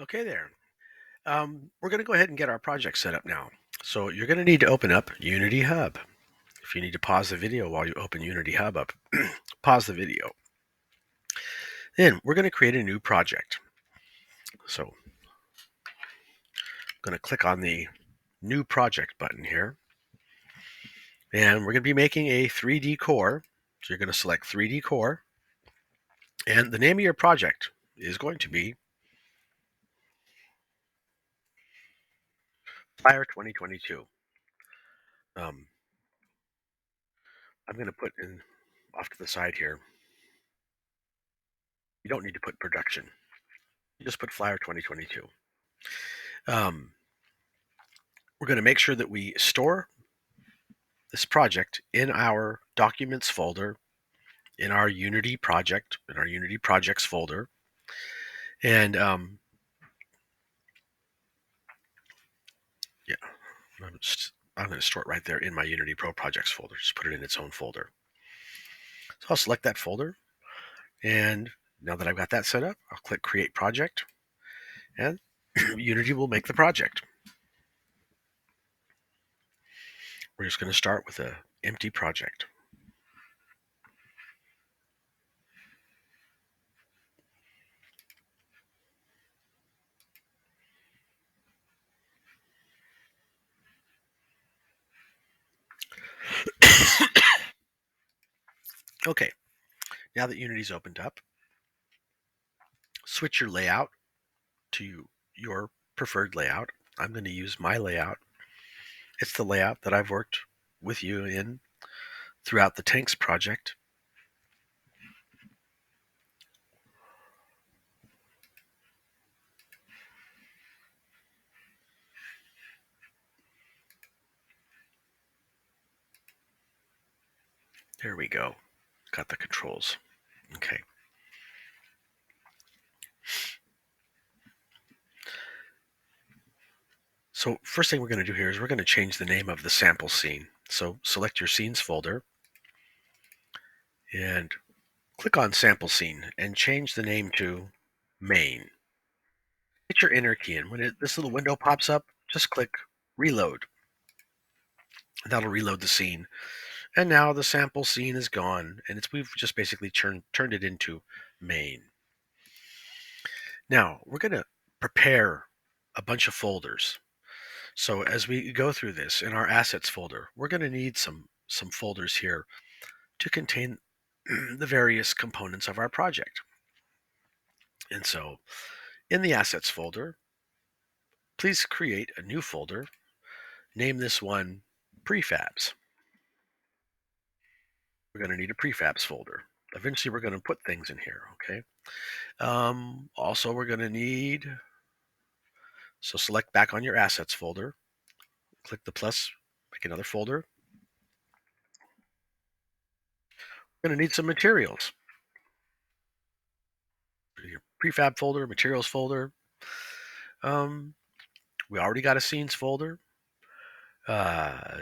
Okay there. We're going to go ahead and get our project set up now. So you're going to need to open up Unity Hub. If you need to pause the video while you open Unity Hub up, pause the video. Then we're going to create a new project. So I'm going to click on the New Project button here. And we're going to be making a 3D core. So you're going to select 3D core. And the name of your project is going to be Fire 2022. Um, I'm going to put in off to the side here. You don't need to put production. You just put Flyer 2022. We're going to make sure that we store this project in our documents folder, in our Unity project, in our Unity projects folder. And yeah, I'm going to store it right there in my Unity Pro projects folder. Just put it in its own folder. So I'll select that folder. And now that I've got that set up, I'll click Create Project. And Unity will make the project. We're just going to start with an empty project. Okay, now that Unity's opened up, switch your layout to your preferred layout. I'm going to use my layout. It's the layout that I've worked with you in throughout the Tanks project. There we go. Got the controls. Okay. So first thing we're going to do here is we're going to change the name of the sample scene. So select your scenes folder and click on sample scene and change the name to main. Hit your enter key, and when this little window pops up, just click reload. That'll reload the scene. And now the sample scene is gone, and we've just basically turned it into main. Now we're going to prepare a bunch of folders. So as we go through this in our assets folder, we're going to need some folders here to contain the various components of our project. And so in the assets folder, please create a new folder. Name this one prefabs. We're going to need a prefabs folder. Eventually we're going to put things in here, okay? Also we're going to need, so select back on your assets folder, click the plus, make another folder. We're going to need some materials. Your prefab folder, materials folder. We already got a scenes folder.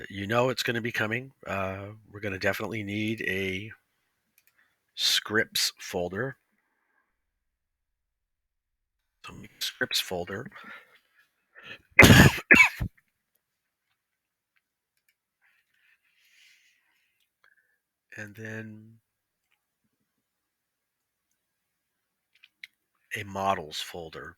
You know it's going to be coming. We're going to definitely need a scripts folder. So scripts folder. And then a models folder.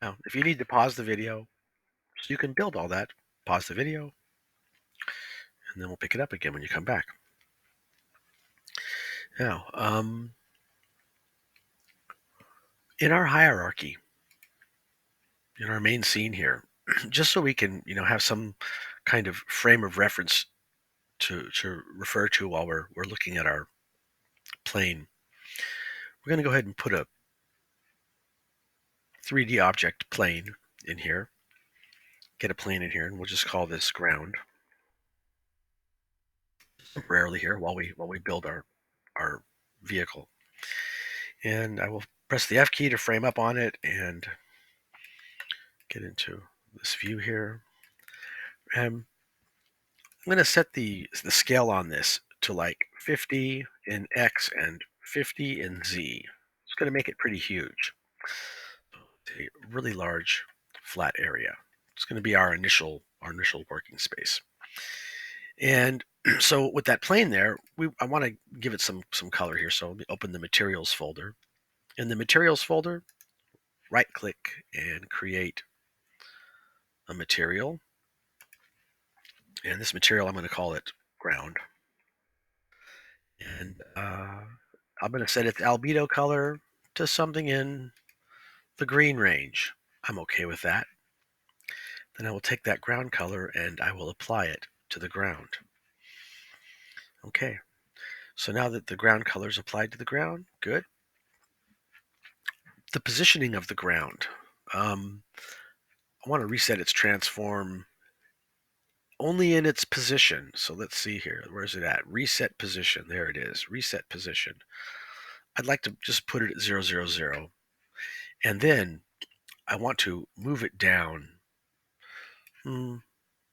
Now, if you need to pause the video so you can build all that, pause the video, and then we'll pick it up again when you come back. Now, in our hierarchy, in our main scene here, just so we can, have some kind of frame of reference to refer to while we're looking at our plane, we're going to go ahead and put a 3D object plane in here. Get a plane in here, and we'll just call this ground temporarily here while we build our vehicle. And I will press the F key to frame up on it and get into this view here. I'm going to set the scale on this to like 50 in X and 50 in Z. It's going to make it pretty huge. A really large flat area. It's going to be our initial working space. And so with that plane there, I want to give it some color here. So let me open the materials folder. In the materials folder, right click and create a material. And this material, I'm going to call it ground. And I'm going to set its albedo color to something in the green range. I'm okay with that. Then I will take that ground color and I will apply it to the ground. Okay, so now that the ground color is applied to the ground, good. The positioning of the ground. I want to reset its transform only in its position. So let's see here. Where's it at? Reset position. There it is. Reset position. I'd like to just put it at 0, 0, 0. And then I want to move it down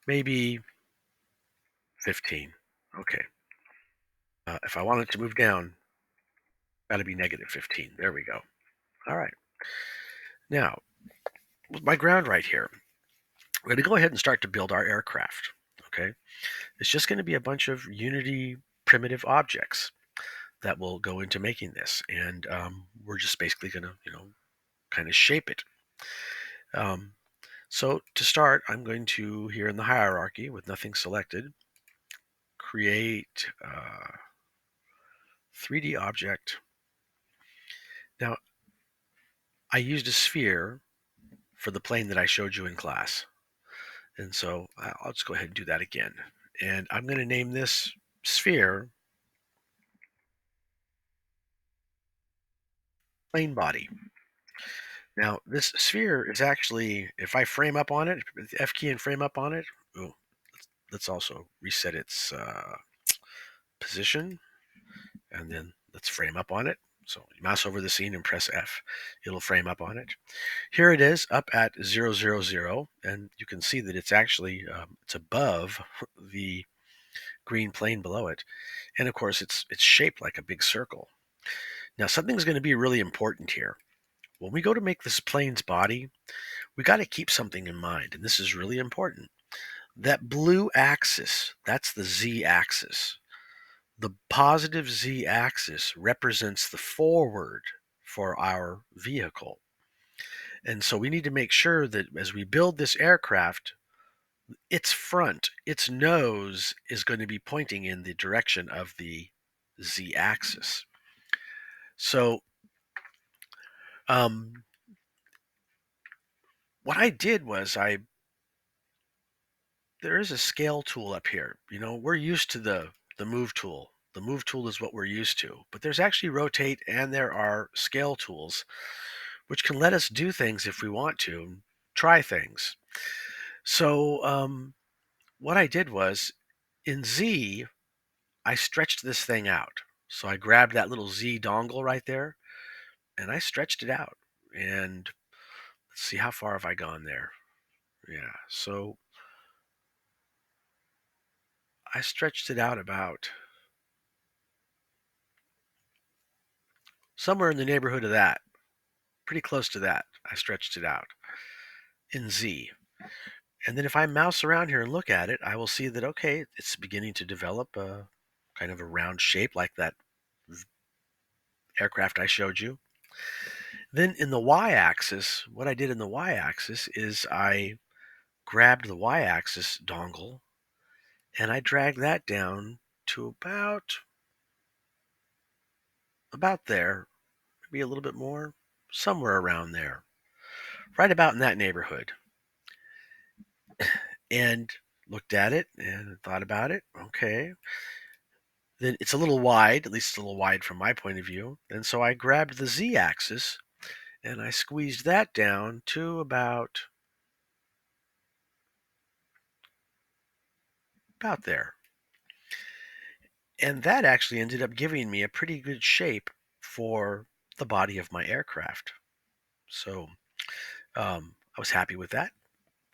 maybe 15. Okay. If I want it to move down, got to be negative 15. There we go. All right. Now, with my ground right here, we're going to go ahead and start to build our aircraft. Okay. It's just going to be a bunch of Unity primitive objects that will go into making this. And we're just basically going to, kind of shape it. So to start, I'm going to, here in the hierarchy with nothing selected, create a 3D object. Now, I used a sphere for the plane that I showed you in class. And so I'll just go ahead and do that again. And I'm going to name this sphere plane body. Now, this sphere is actually, if I frame up on it, the F key and frame up on it, ooh, let's also reset its position, and then let's frame up on it. So you mouse over the scene and press F. It'll frame up on it. Here it is up at 0, 0, 0, and you can see that it's actually it's above the green plane below it. And of course, it's shaped like a big circle. Now, something's going to be really important here. When we go to make this plane's body, we got to keep something in mind, and this is really important. That blue axis, that's the Z axis. The positive Z axis represents the forward for our vehicle. And so we need to make sure that as we build this aircraft, its front, its nose is going to be pointing in the direction of the Z axis. So what I did was there is a scale tool up here. We're used to the move tool. The move tool is what we're used to, but there's actually rotate and there are scale tools which can let us do things if we want to, try things. So what I did was in Z, I stretched this thing out. So I grabbed that little Z dongle right there and I stretched it out. And let's see, how far have I gone there? Yeah, so I stretched it out about somewhere in the neighborhood of that, pretty close to that. I stretched it out in Z. And then if I mouse around here and look at it, I will see that, okay, it's beginning to develop a kind of a round shape like that aircraft I showed you. Then in the y-axis, what I did in the y-axis is I grabbed the y-axis dongle and I dragged that down to about there, maybe a little bit more, somewhere around there, right about in that neighborhood. And looked at it and thought about it. Okay. Then it's a little wide, at least it's a little wide from my point of view. And so I grabbed the z-axis and I squeezed that down to about there. And that actually ended up giving me a pretty good shape for the body of my aircraft. So I was happy with that.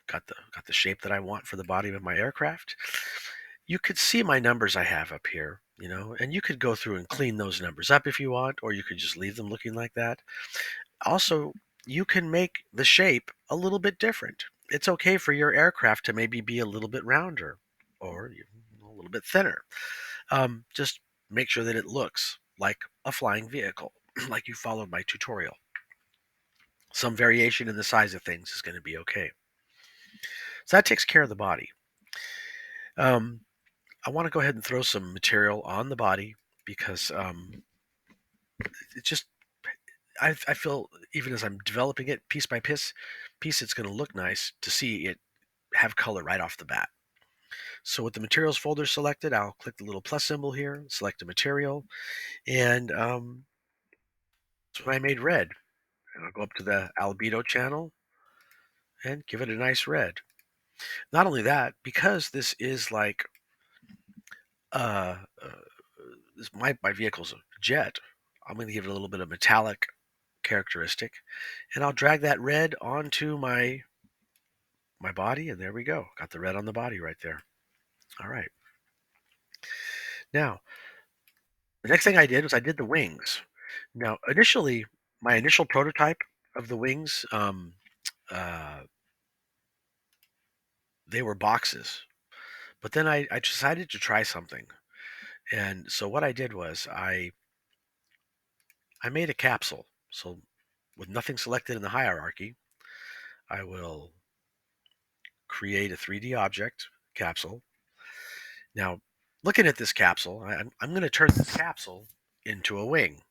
Got the shape that I want for the body of my aircraft. You could see my numbers I have up here. and you could go through and clean those numbers up if you want, or you could just leave them looking like that. Also, you can make the shape a little bit different. It's okay for your aircraft to maybe be a little bit rounder or a little bit thinner. Just make sure that it looks like a flying vehicle, like you followed my tutorial. Some variation in the size of things is going to be okay. So that takes care of the body. Um, I want to go ahead and throw some material on the body because it just I feel even as I'm developing it piece by piece, it's going to look nice to see it have color right off the bat. So with the materials folder selected, I'll click the little plus symbol here, select a material, and that's what I made red. And I'll go up to the albedo channel and give it a nice red. Not only that, because this is like uh, uh my vehicle's a jet, I'm going to give it a little bit of metallic characteristic, and I'll drag that red onto my body, and there we go. Got the red on the body right there. All right. Now, the next thing I did was I did the wings. Now, initially, my initial prototype of the wings, uh, they were boxes. But then I decided to try something. And so what I did was I made a capsule. So with nothing selected in the hierarchy, I will create a 3D object capsule. Now, looking at this capsule, I'm going to turn this capsule into a wing.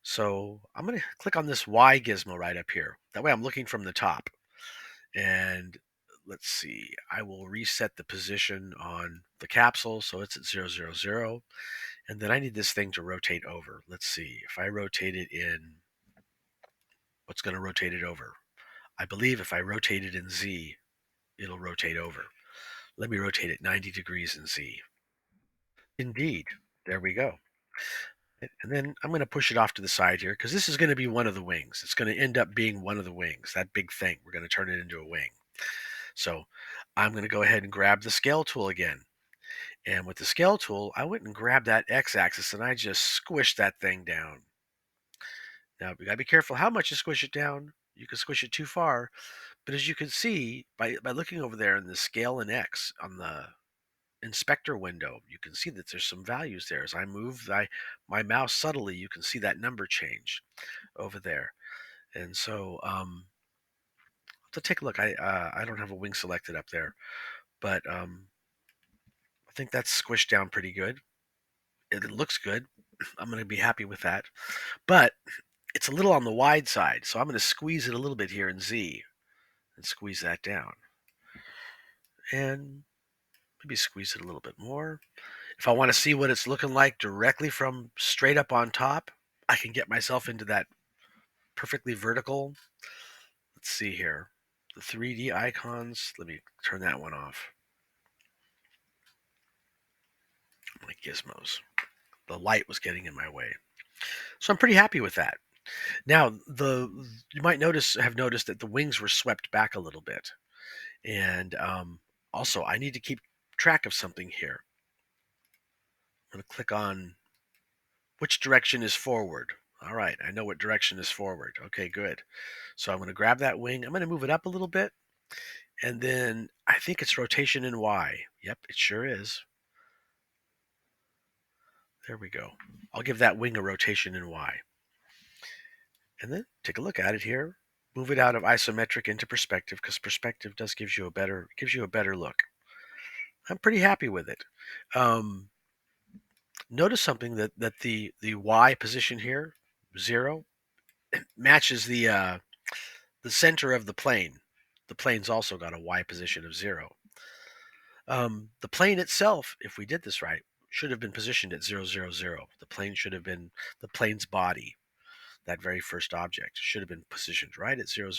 So I'm going to click on this Y gizmo right up here. That way I'm looking from the top. And let's see, I will reset the position on the capsule so it's at 000. And then I need this thing to rotate over. Let's see, if I rotate it in, what's going to rotate it over? I believe if I rotate it in Z, it'll rotate over. Let me rotate it 90 degrees in Z. Indeed, there we go. And then I'm going to push it off to the side here because this is going to be one of the wings. It's going to end up being one of the wings, that big thing. We're going to turn it into a wing. So I'm going to go ahead and grab the scale tool again. And with the scale tool, I went and grabbed that x-axis and I just squished that thing down. Now, you got to be careful how much you squish it down. You can squish it too far. But as you can see, by looking over there in the scale and X on the inspector window, you can see that there's some values there. As I move my mouse subtly, you can see that number change over there. And so to take a look, I don't have a wing selected up there, but I think that's squished down pretty good. It looks good. I'm going to be happy with that. But it's a little on the wide side, so I'm going to squeeze it a little bit here in Z and squeeze that down. And maybe squeeze it a little bit more. If I want to see what it's looking like directly from straight up on top, I can get myself into that perfectly vertical. Let's see here. The 3D icons, let me turn that one off. My gizmos. The light was getting in my way. So I'm pretty happy with that. Now, you might have noticed that the wings were swept back a little bit. And also, I need to keep track of something here. I'm going to click on which direction is forward. All right, I know what direction is forward. Okay, good. So I'm going to grab that wing. I'm going to move it up a little bit. And then I think it's rotation in Y. Yep, it sure is. There we go. I'll give that wing a rotation in Y. And then take a look at it here. Move it out of isometric into perspective because perspective does gives you a better look. I'm pretty happy with it. Notice something that the Y position here, 0, matches the center of the plane. The plane's also got a Y position of 0. The plane itself, if we did this right, should have been positioned at 000. The plane should have been the plane's body. That very first object should have been positioned right at 000. I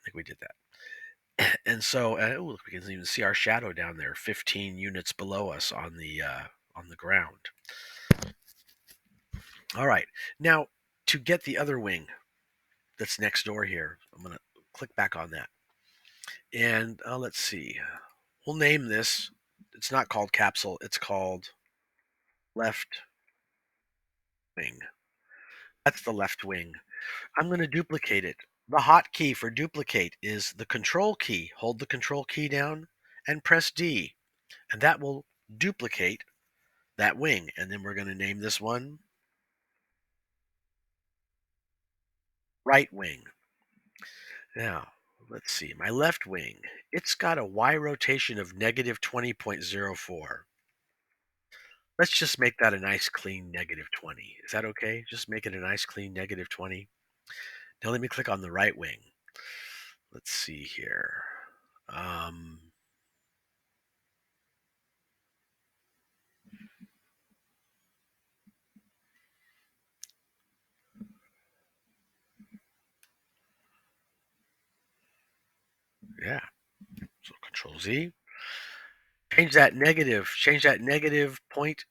think we did that. And so, look, we can even see our shadow down there, 15 units below us on the ground. All right, now to get the other wing that's next door here, I'm going to click back on that. And let's see. We'll name this. It's not called capsule. It's called left wing. That's the left wing. I'm going to duplicate it. The hotkey for duplicate is the control key. Hold the control key down and press D, and that will duplicate that wing. And then we're going to name this one right wing. Now, let's see. My left wing, it's got a Y rotation of negative 20.04. Let's just make that a nice clean negative 20. Is that okay? Just make it a nice clean negative 20. Now let me click on the right wing. Let's see here. Um, yeah, so Control Z. Change that negative point,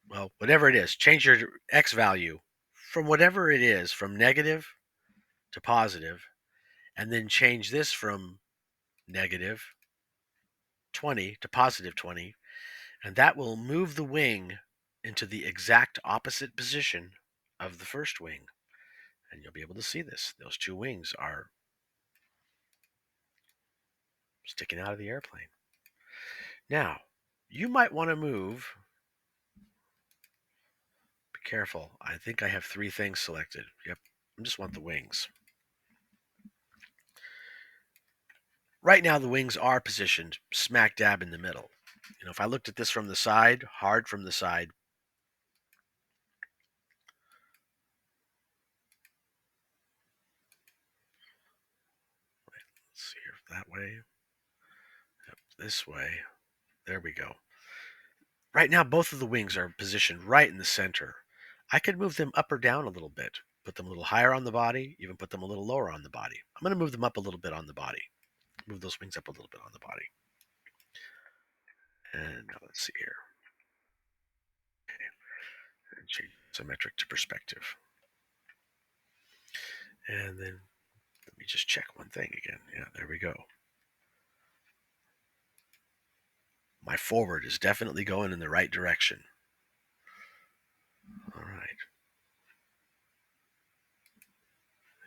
well, whatever it is. Change your X value from whatever it is, from negative to positive, and then change this from negative 20 to positive 20, and that will move the wing into the exact opposite position of the first wing. And you'll be able to see this. Those two wings are sticking out of the airplane. Now, you might want to move. Be careful. I think I have three things selected. Yep, I just want the wings. Right now, the wings are positioned smack dab in the middle. If I looked at this from the side, hard from the side, let's see here, that way, yep, this way, there we go. Right now, both of the wings are positioned right in the center. I could move them up or down a little bit, put them a little higher on the body, even put them a little lower on the body. I'm going to move them up a little bit on the body. Move those wings up a little bit on the body. And now let's see here. Okay. And change symmetric to perspective. And then let me just check one thing again. Yeah, there we go. My forward is definitely going in the right direction. All right.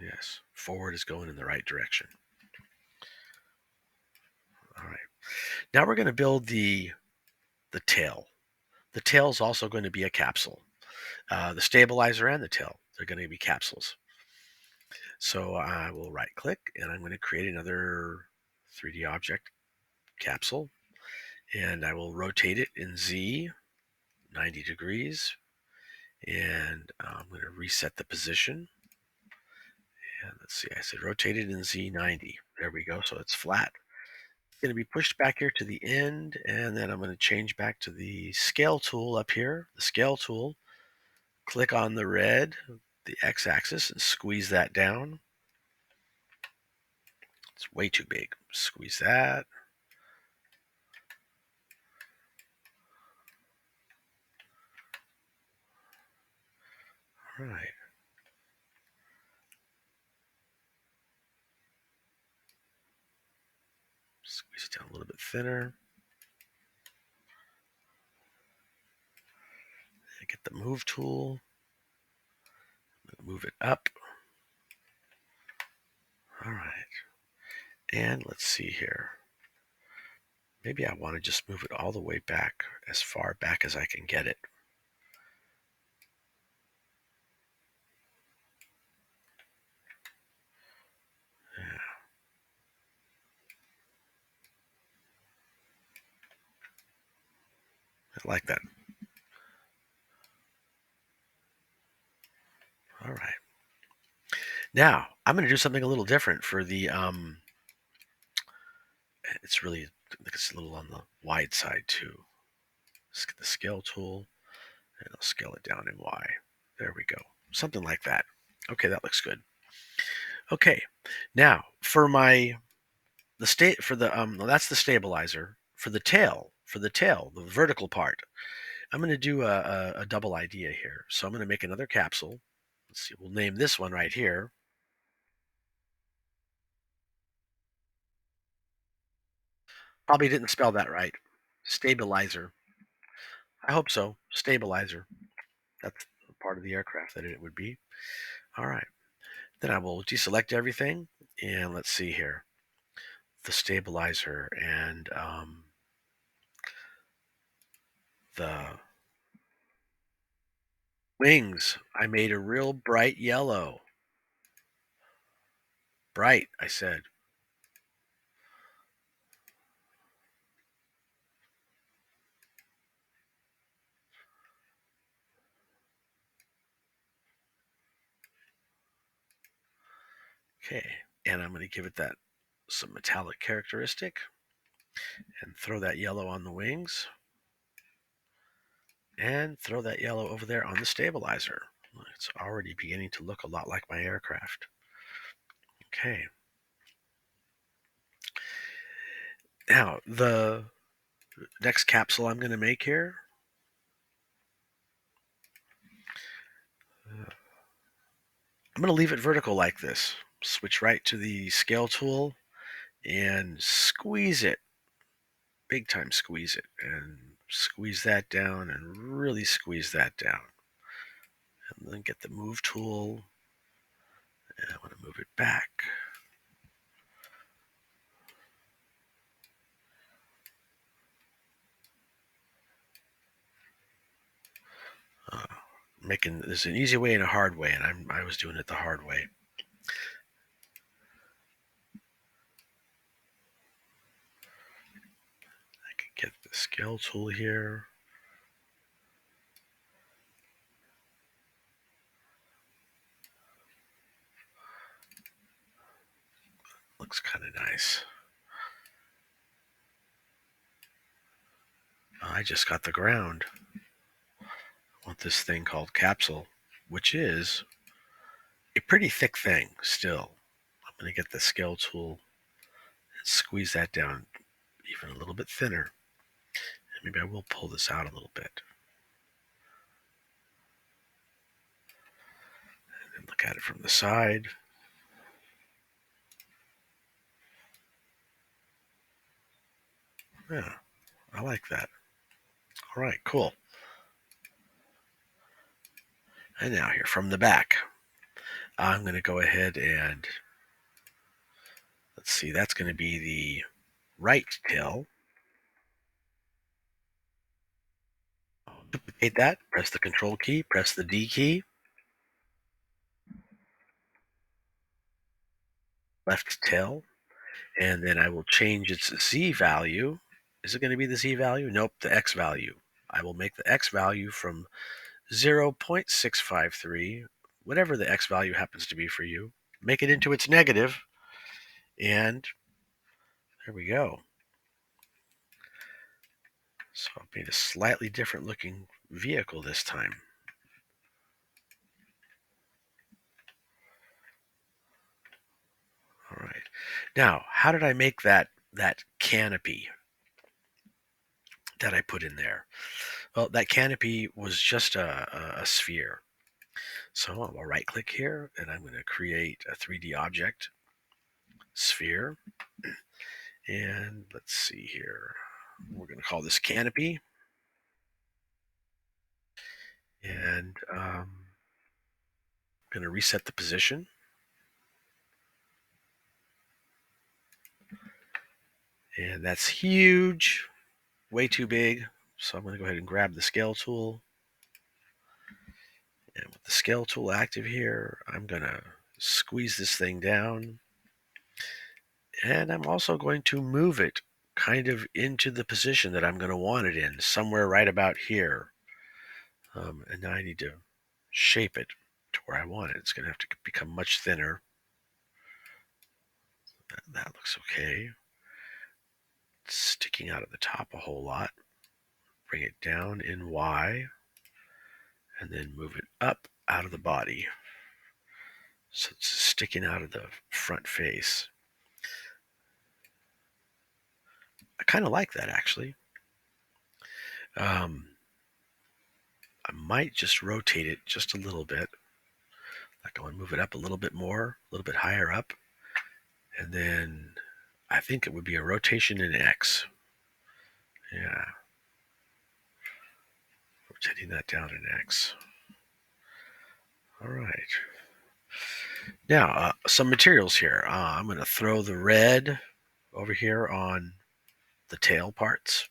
Yes, forward is going in the right direction. All right. Now we're going to build the tail. The tail is also going to be a capsule. The stabilizer and the tail, they're going to be capsules. So I will right click and I'm going to create another 3D object capsule, and I will rotate it in Z 90 degrees, and I'm going to reset the position. And let's see, I said rotate it in Z 90. There we go. So it's flat. It's going to be pushed back here to the end, and then I'm going to change back to the scale tool up here. The scale tool, click on the red, the x-axis, and squeeze that down. It's way too big. Squeeze that. All right. Squeeze it down a little bit thinner. Get the move tool. Move it up. All right. And let's see here. Maybe I want to just move it all the way back, as far back as I can get it. Yeah, I like that. All right. Now, I'm going to do something a little different for the, it's really, it's a little on the wide side too. Let's get the scale tool, and I'll scale it down in Y. There we go. Something like that. Okay, that looks good. Okay, now for the state for the well, that's the stabilizer. For the tail, the vertical part, I'm going to do a double idea here. So I'm going to make another capsule. Let's see, we'll name this one right here. Probably didn't spell that right. Stabilizer. I hope so. Stabilizer. That's part of the aircraft that it would be. All right. Then I will deselect everything. And let's see here. The stabilizer and the wings. I made a real bright yellow. Bright, I said. Okay. And I'm going to give it that some metallic characteristic and throw that yellow on the wings and throw that yellow over there on the stabilizer. It's already beginning to look a lot like my aircraft. Okay. Now, the next capsule I'm going to make here, I'm going to leave it vertical like this. Switch right to the scale tool and squeeze it. Big time squeeze it. And squeeze that down and really squeeze that down. And then get the move tool. And I want to move it back. Uh, there's an easy way and a hard way, and I was doing it the hard way. I can get the scale tool here. Looks kind of nice. I just got the ground. I want this thing called capsule, which is a pretty thick thing still. I'm going to get the scale tool and squeeze that down even a little bit thinner. And maybe I will pull this out a little bit. And look at it from the side. Yeah, I like that. All right, cool. And now here from the back, I'm going to go ahead and let's see, that's going to be the right tail. Duplicate that, press the control key, press the D key, left tail, and then I will change its Z value. Is it going to be the Z value? Nope, the X value. I will make the X value from 0.653, whatever the X value happens to be for you. Make it into its negative, and there we go. So I made a slightly different looking vehicle this time. All right. Now, how did I make that canopy that I put in there? Well, that canopy was just a sphere. So I'll right click here and I'm going to create a 3D object sphere. And let's see here. We're going to call this canopy. And I'm going to reset the position. And that's huge, way too big. So I'm going to go ahead and grab the scale tool. And with the scale tool active here, I'm going to squeeze this thing down. And I'm also going to move it kind of into the position that I'm going to want it in, somewhere right about here. And now I need to shape it to where I want it. It's going to have to become much thinner. That looks okay. It's sticking out at the top a whole lot. Bring it down in Y, and then move it up out of the body. So it's sticking out of the front face. I kind of like that, actually. I might just rotate it just a little bit. Like I want to move it up a little bit more, a little bit higher up. And then I think it would be a rotation in X. Yeah. rotating that down an X. All right. Now, some materials here. I'm going to throw the red over here on the tail parts.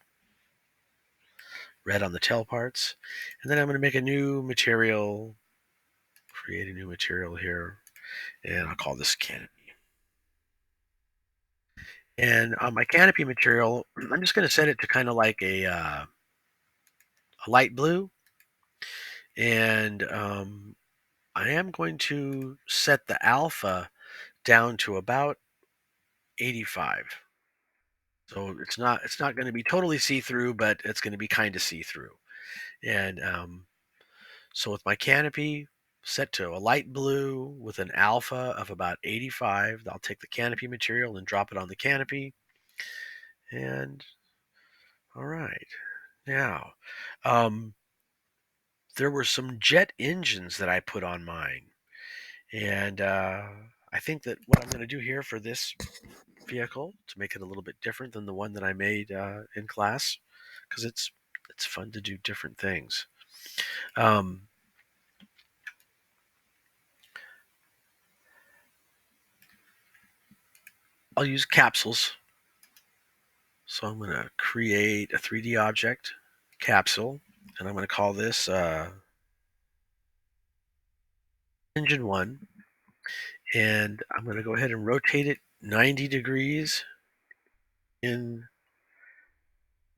Red on the tail parts. And then I'm going to make a new material, create a new material here, and I'll call this canopy. And on my canopy material, I'm just going to set it to kind of like a light blue. And I am going to set the alpha down to about 85. So it's not going to be totally see-through, but it's going to be kind of see-through. And so with my canopy set to a light blue with an alpha of about 85, I'll take the canopy material and drop it on the canopy. And all right, now there were some jet engines that I put on mine, and I think that what I'm going to do here for this vehicle to make it a little bit different than the one that I made in class, because it's fun to do different things. Um, I'll use capsules. So I'm going to create a 3D object capsule, and I'm going to call this engine 1. And I'm going to go ahead and rotate it 90 degrees in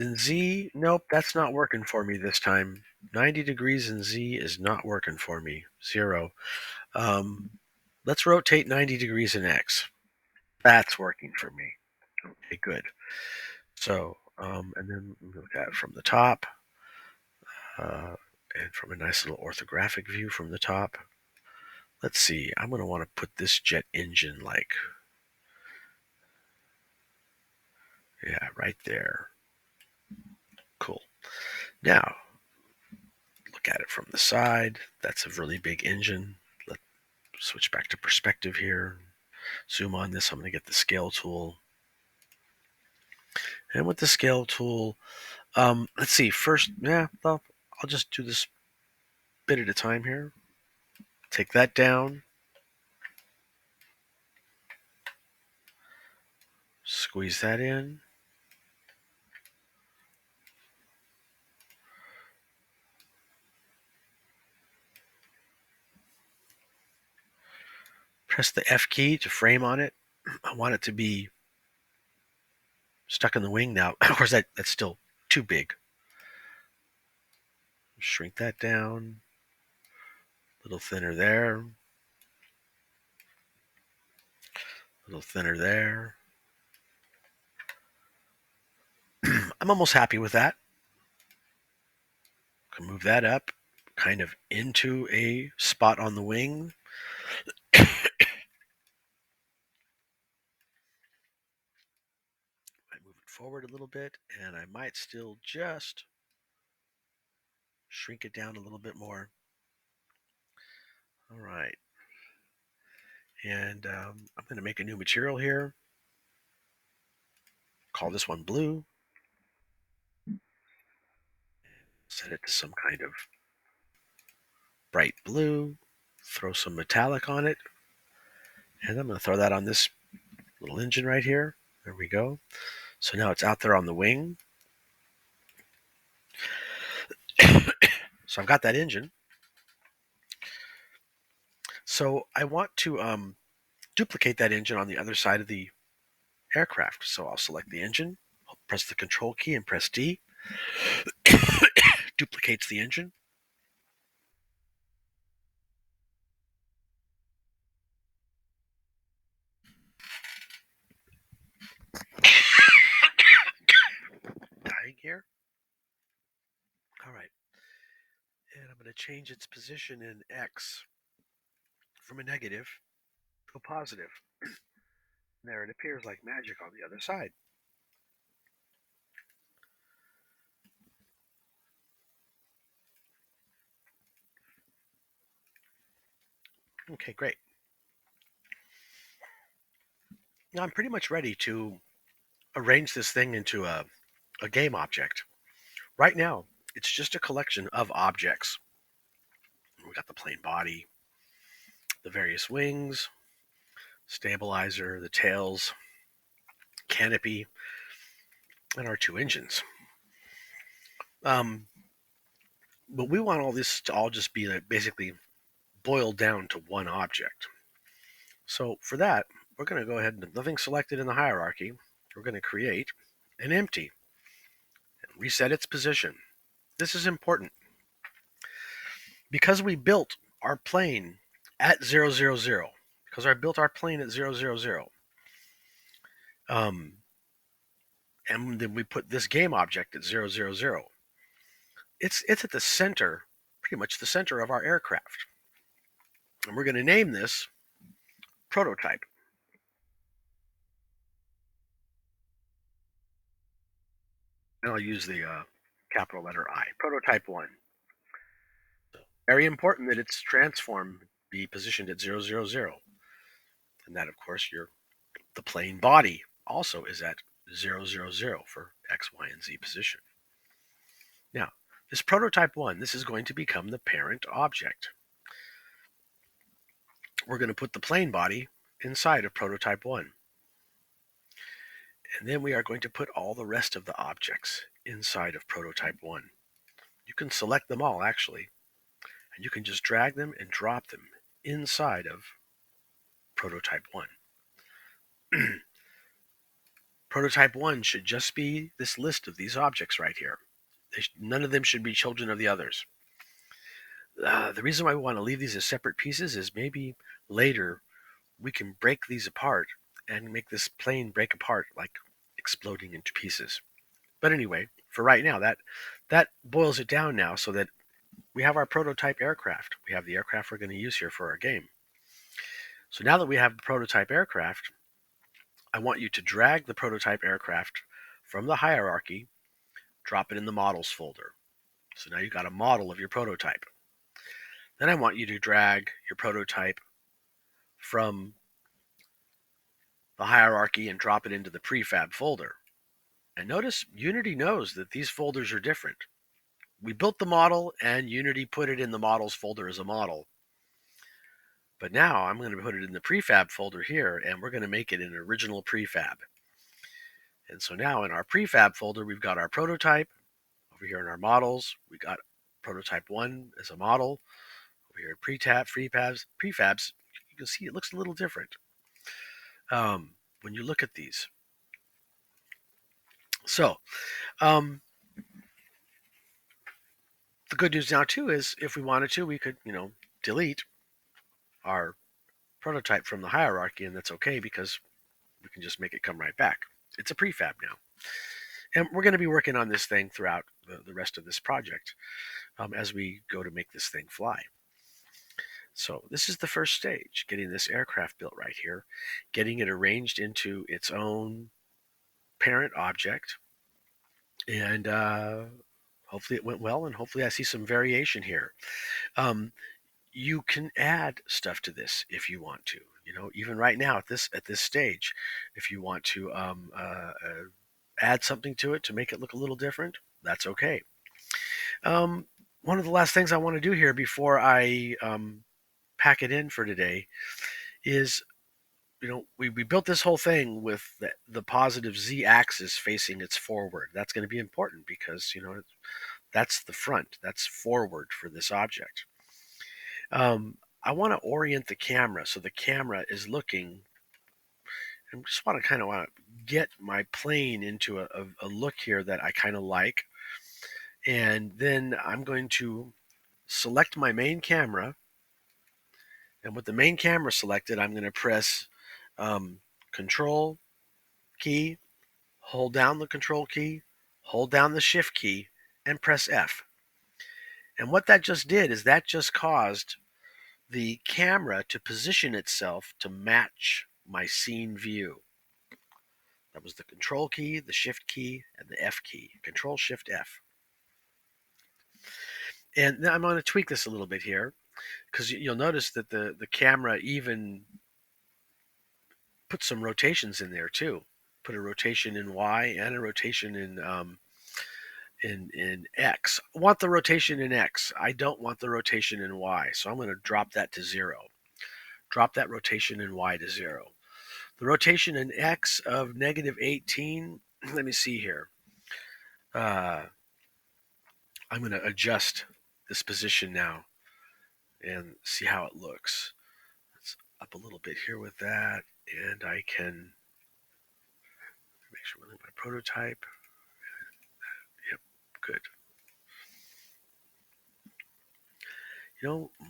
Z. Nope, that's not working for me this time. 90 degrees in Z is not working for me. 0. Um, let's rotate 90 degrees in X. That's working for me. Okay, good. So, and then look at it from the top, and from a nice little orthographic view from the top. Let's see, I'm going to want to put this jet engine like, yeah, right there. Cool. Now, look at it from the side. That's a really big engine. Let's switch back to perspective here. Zoom on this. I'm going to get the scale tool. And with the scale tool, let's see. First, I'll just do this bit at a time here. Take that down. Squeeze that in. Press the F key to frame on it. I want it to be stuck in the wing now. Of course, that's still too big. Shrink that down. A little thinner there. A little thinner there. I'm almost happy with that. Can move that up kind of into a spot on the wing. I move it forward a little bit, and I might still just shrink it down a little bit more. All right. And I'm going to make a new material here. Call this one blue. Set it to some kind of bright blue. Throw some metallic on it. And I'm going to throw that on this little engine right here. There we go. So now it's out there on the wing. So I've got that engine. So I want to duplicate that engine on the other side of the aircraft. So I'll select the engine, I'll press the control key and press D. Duplicates the engine. Dying here. All right. And I'm going to change its position in X from a negative to a positive. There it appears like magic on the other side. Okay, great. Now I'm pretty much ready to arrange this thing into a game object. Right now, It's just a collection of objects. We got the plane body, the various wings, stabilizer, the tails, canopy, and our two engines. Um, but we want all this to all just be basically boiled down to one object. So for that, we're going to go ahead and with nothing selected in the hierarchy, we're going to create an empty and reset its position. This is important because we built our plane at 000. Because I built our plane at 000. Um, and then we put this game object at 000. It's at the center, pretty much the center of our aircraft. And we're going to name this prototype. And I'll use the capital letter I. Prototype 1. Very important that its transform be positioned at 000. And that, of course, the plane body also is at 000 for X, Y, and Z position. Now, this prototype 1, this is going to become the parent object. We're going to put the plane body inside of prototype 1. And then we are going to put all the rest of the objects inside of prototype 1. You can select them all, actually, and you can just drag them and drop them inside of prototype 1. Prototype 1 should just be this list of these objects right here. None of them should be children of the others. The reason why we want to leave these as separate pieces is maybe later we can break these apart and make this plane break apart like exploding into pieces. But anyway, for right now, that boils it down now so that we have our prototype aircraft. We have the aircraft we're going to use here for our game. So now that we have the prototype aircraft, I want you to drag the prototype aircraft from the hierarchy, drop it in the models folder. So now you've got a model of your prototype. Then I want you to drag your prototype from the hierarchy and drop it into the prefab folder. And notice Unity knows that these folders are different. We built the model and Unity put it in the models folder as a model. But now I'm going to put it in the prefab folder here, and we're going to make it an original prefab. And so now in our prefab folder, we've got our prototype. Over here in our models, we got prototype 1 as a model. Over here, prefabs, you can see it looks a little different when you look at these. So the good news now too is if we wanted to, we could, delete our prototype from the hierarchy, and that's okay because we can just make it come right back. It's a prefab now. And we're going to be working on this thing throughout the rest of this project as we go to make this thing fly. So this is the first stage, getting this aircraft built right here, getting it arranged into its own parent object, and hopefully it went well, and hopefully I see some variation here. You can add stuff to this if you want to. Even right now at this stage, if you want to add something to it to make it look a little different, that's okay. One of the last things I want to do here before I pack it in for today is, we built this whole thing with the positive z-axis facing its forward. That's going to be important because that's the front, that's forward for this object. I want to orient the camera so the camera is looking. I just want to get my plane into a look here that I kind of like. And then I'm going to select my main camera. And with the main camera selected, I'm going to press Control key, hold down the Control key, hold down the Shift key, and press F. And what that just did is that just caused the camera to position itself to match my scene view. That was the Control key, the Shift key, and the F key. Control Shift F. And now I'm going to tweak this a little bit here because you'll notice that the camera even put some rotations in there too. Put a rotation in Y and a rotation in X. I want the rotation in X. I don't want the rotation in Y. So I'm going to drop that to 0. Drop that rotation in Y to 0. The rotation in X of -18, let me see here. I'm going to adjust this position now and see how it looks. It's up a little bit here with that, and I can make sure we're in my prototype. Yep, good.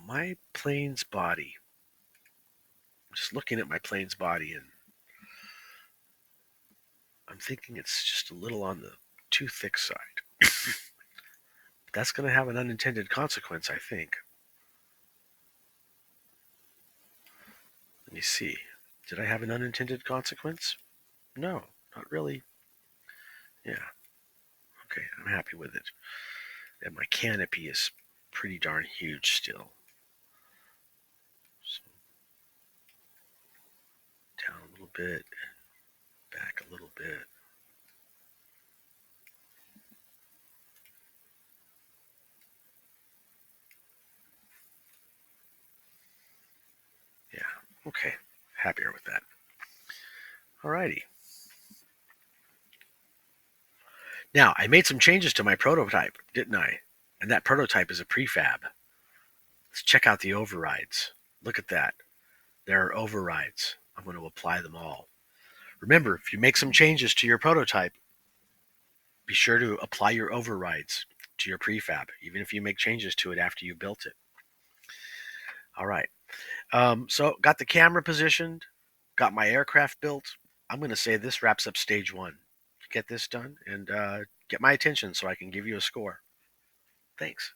My plane's body, I'm just looking at my plane's body, and I'm thinking it's just a little on the too thick side. That's going to have an unintended consequence, I think. Let me see. Did I have an unintended consequence? No, not really. Yeah, okay, I'm happy with it. And my canopy is pretty darn huge still. So down a little bit, back a little bit. Yeah, okay, happier with that. Alrighty. Now, I made some changes to my prototype, didn't I? And that prototype is a prefab. Let's check out the overrides. Look at that. There are overrides. I'm going to apply them all. Remember, if you make some changes to your prototype, be sure to apply your overrides to your prefab, even if you make changes to it after you built it. All right. So got the camera positioned, got my aircraft built. I'm going to say this wraps up stage 1. Get this done and get my attention so I can give you a score. Thanks.